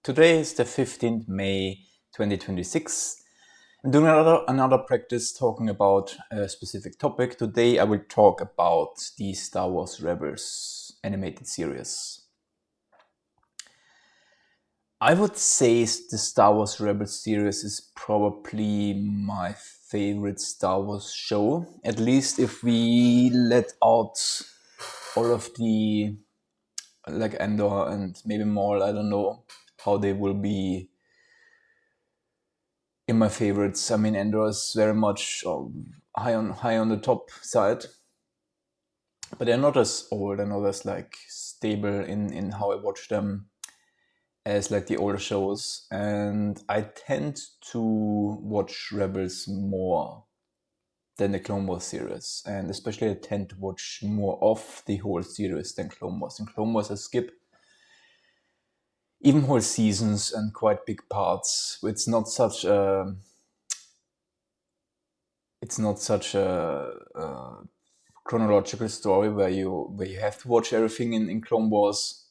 Today is the 15th May 2026. I'm doing another practice talking about a specific topic. Today I will talk about the Star Wars Rebels animated series. I would say the Star Wars Rebels series is probably my favorite Star Wars show, at least if we let out all of the like Endor and maybe Maul. I don't know how they will be in my favorites. I mean, Endor is very much high on the top side, but they're not as old. They're not as like stable in how I watch them as like the older shows. And I tend to watch Rebels more than the Clone Wars series, and especially I tend to watch more of the whole series than Clone Wars. In Clone Wars, I skip even whole seasons and quite big parts. It's not such a chronological story where you have to watch everything in Clone Wars.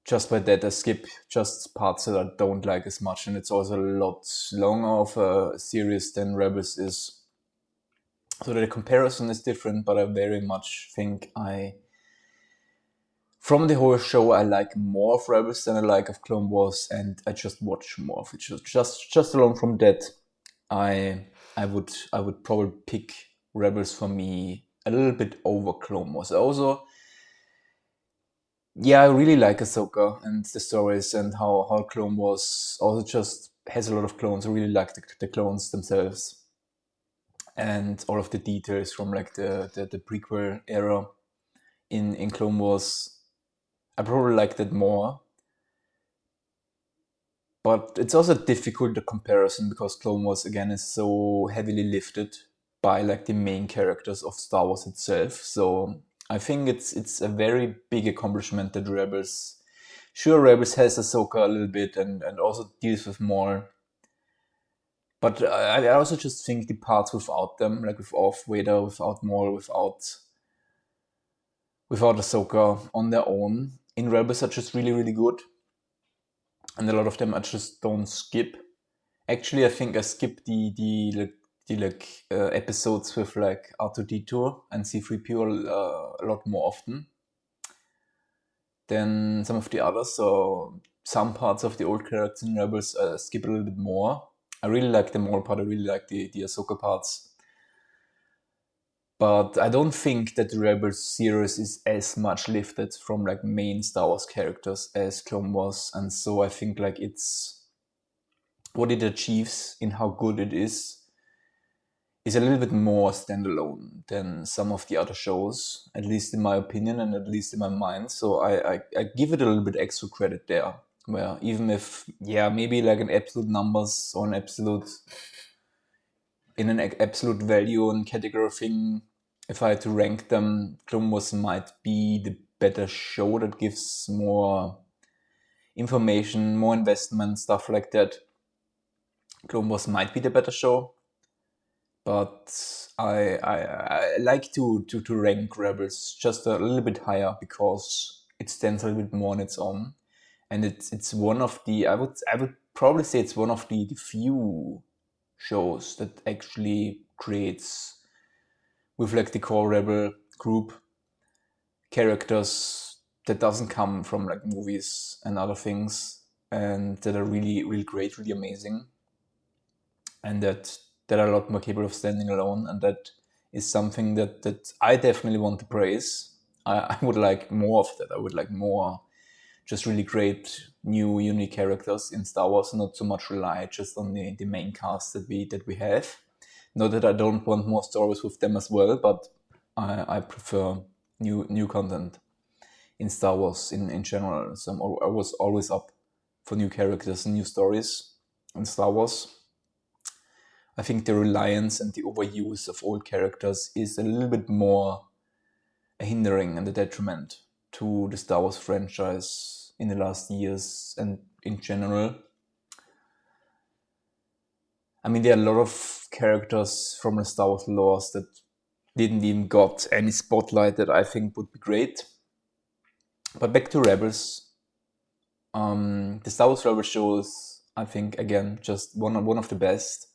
Just by that, I skip just parts that I don't like as much, and it's also a lot longer of a series than Rebels is. So the comparison is different, but I very much think from the whole show, I like more of Rebels than I like of Clone Wars, and I just watch more of it. Just along from that, I would probably pick Rebels for me a little bit over Clone Wars. I really like Ahsoka and the stories and how Clone Wars also just has a lot of clones. I really like the clones themselves and all of the details from like the prequel era in Clone Wars. I probably like that more. But it's also difficult the comparison because Clone Wars again is so heavily lifted by like the main characters of Star Wars itself. So I think it's a very big accomplishment that Rebels. Sure, Rebels has Ahsoka a little bit and also deals with more. But I also just think the parts without them, like without Vader, without Maul, without Ahsoka on their own, in Rebels are just really, really good. And a lot of them I just don't skip. Actually, I think I skip the episodes with like R2D2 and C3PO a lot more often than some of the others. So some parts of the old characters in Rebels skip a little bit more. I really like the Maul part. I really like the Ahsoka parts. But I don't think that the Rebels series is as much lifted from like main Star Wars characters as Clone Wars, and so I think like it's what it achieves in how good it is a little bit more standalone than some of the other shows, at least in my opinion and at least in my mind. So I give it a little bit extra credit there. Where even if maybe like an absolute numbers or an absolute value and category thing, if I had to rank them, Clone Wars might be the better show that gives more information, more investment, stuff like that. Clone Wars might be the better show, but I like to rank Rebels just a little bit higher because it stands a little bit more on its own, and it's one of the I would probably say it's one of the few shows that actually creates with like the core Rebel group characters that doesn't come from like movies and other things, and that are really really great, really amazing, and that are a lot more capable of standing alone, and that is something that I definitely want to praise. I would like more of that. I would like more just really great new unique characters in Star Wars, not so much rely just on the main cast that we have. Not that I don't want more stories with them as well, but I prefer new content in Star Wars in general. So I was always up for new characters and new stories in Star Wars. I think the reliance and the overuse of old characters is a little bit more a hindering and a detriment to the Star Wars franchise in the last years and in general. I mean, there are a lot of characters from the Star Wars lore that didn't even got any spotlight that I think would be great. But back to Rebels, The Star Wars Rebel shows, I think, again, just one of the best.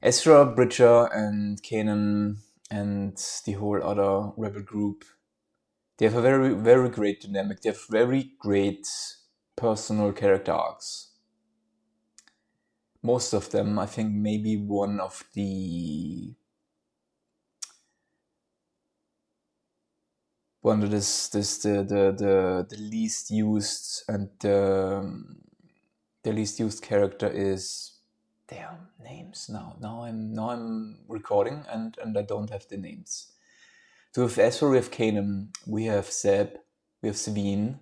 Ezra Bridger and Kanan and the whole other Rebel group, they have a very, very great dynamic. They have very great personal character arcs. Most of them, I think maybe one of the one that is the least used and the least used character is damn names now. Now I'm recording and I don't have the names. So with Ezra, we have Kanan, we have Zeb, we have Sabine,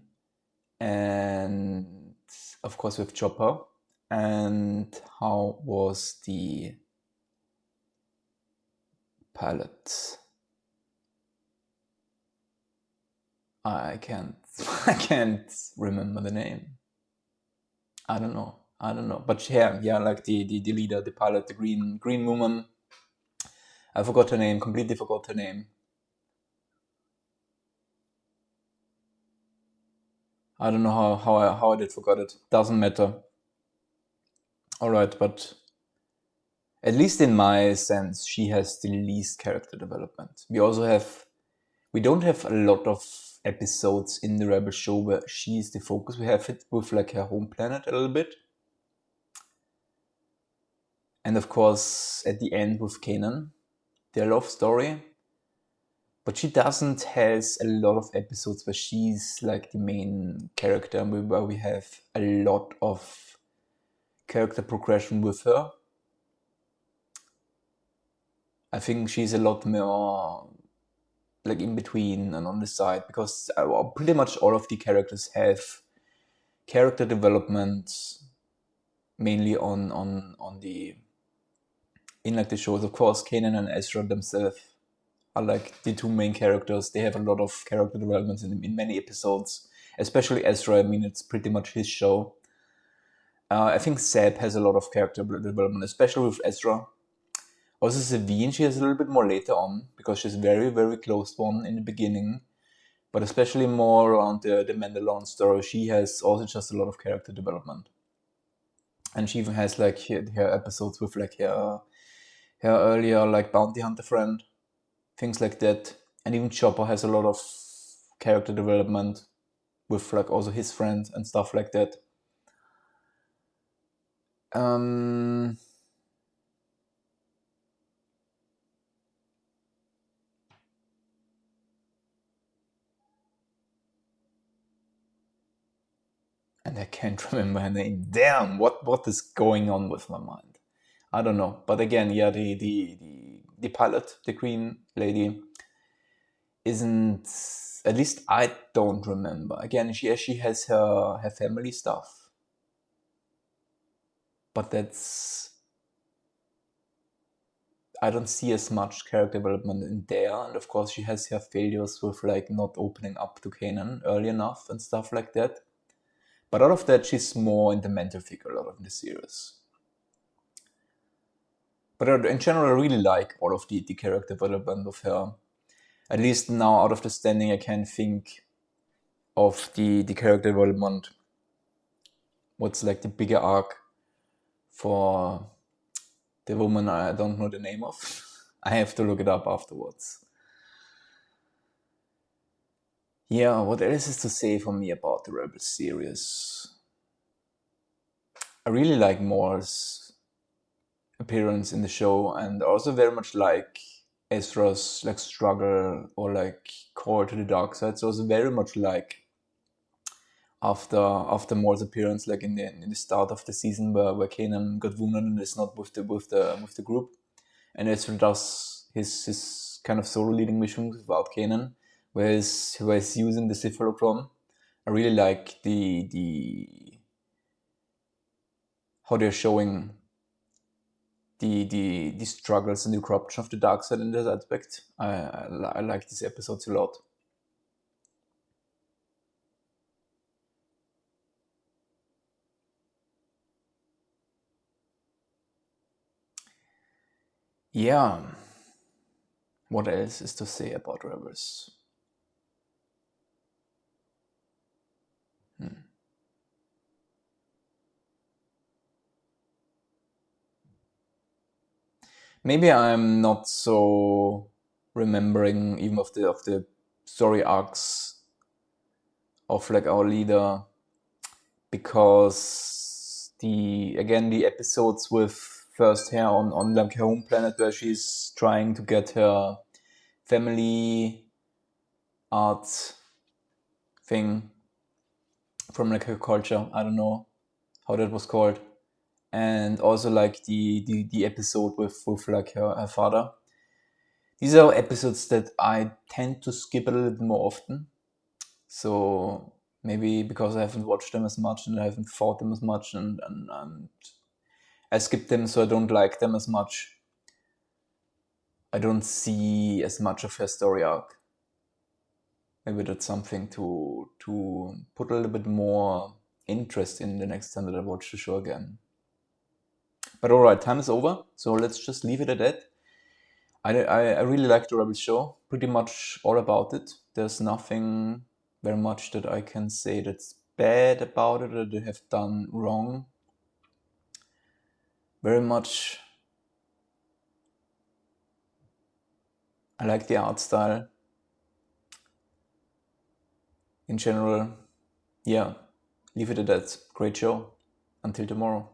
and of course we have Chopper. And how was the pilot? I can't I can't remember the name. I don't know. But yeah, like the leader, the pilot, the green woman. I forgot her name. Completely forgot her name. I don't know how I did forgot it. Doesn't matter. All right, but at least in my sense, she has the least character development. We don't have a lot of episodes in the Rebel show where she is the focus. We have it with like her home planet a little bit. And of course, at the end with Kanan, their love story. But she doesn't has a lot of episodes where she's like the main character, and where we have a lot of character progression with her. I think she's a lot more like in between and on the side, because pretty much all of the characters have character development, mainly on the in like the shows. Of course, Kanan and Ezra themselves are like the two main characters. They have a lot of character developments in many episodes, especially Ezra. I mean, it's pretty much his show. I think Zeb has a lot of character development, especially with Ezra. Also, Sabine, she has a little bit more later on, because she's very, very close one in the beginning. But especially more around the Mandalorian story, she has also just a lot of character development. And she even has like her episodes with like her earlier like bounty hunter friend, things like that. And even Chopper has a lot of character development with like also his friends and stuff like that. And I can't remember her name. Damn, what is going on with my mind? I don't know. But again, yeah, the pilot, the green lady, isn't, at least I don't remember. Again, she has her family stuff, but I don't see as much character development in there. And of course, she has her failures with like not opening up to Kanan early enough and stuff like that. But out of that, she's more in the mental figure a lot of the series. But in general, I really like all of the character development of her. At least now, out of the standing, I can think of the character development. What's like the bigger arc for the woman I don't know the name of. I have to look it up afterwards. Yeah, what else is to say for me about the Rebel series? I really like Moore's appearance in the show, and also very much like Ezra's like struggle or like call to the dark side. So it's very much like after Moore's appearance, like in the start of the season where Kanan got wounded and is not with the group, and Ezra does his kind of solo leading missions without Kanan, where he's using the Sith holocron. I really like the how they're showing the struggles and the corruption of the dark side in this aspect. I like these episodes a lot. Yeah. What else is to say about Rebels? Maybe I'm not so remembering even of the story arcs of like our leader, because the episodes with first her on like her home planet, where she's trying to get her family art thing from like her culture. I don't know how that was called. And also like the episode with like her father. These are episodes that I tend to skip a little bit more often. So maybe because I haven't watched them as much and I haven't fought them as much, and I skip them, so I don't like them as much. I don't see as much of her story arc. Maybe that's something to put a little bit more interest in the next time that I watch the show again. But alright, time is over, so let's just leave it at that. I really like the Rebel show, pretty much all about it. There's nothing very much that I can say that's bad about it or that they have done wrong. Very much, I like the art style in general. Yeah, leave it at that. Great show. Until tomorrow.